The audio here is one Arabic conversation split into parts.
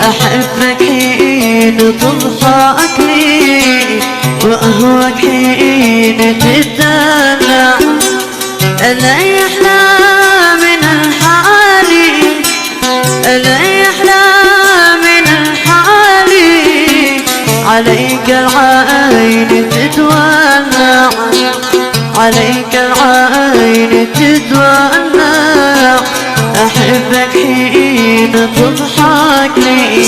أحبك حين تضحك لي وأهواك حين تدلع. ألا يحلى من الحال، ألا يحلى من الحال، عليك العين تتولع، عليك العين تتولع. أحبك حين تضحك لي،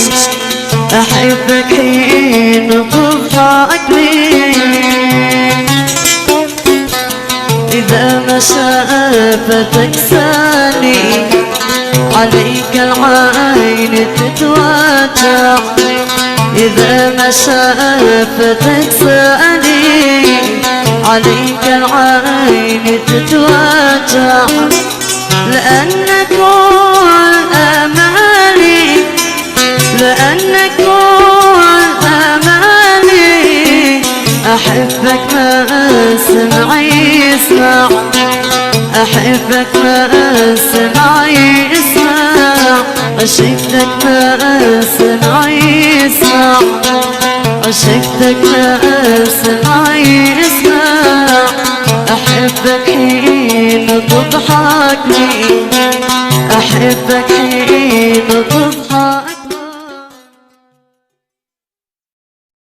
أحبك حين تضحك لي. إذا مسافتك ثاني عليك العين تتوجع، إذا مسافتك ثاني عليك العين تتوجع. لأن كل آمالي، لأن كل آمالي أحبك ما سمعي يسمع، أحبك ما سمعي يسمع. عشقتك ما سمعي يسمع، عشقتك ما سمعي يسمع. أحبك حين تضحك لي، أحبك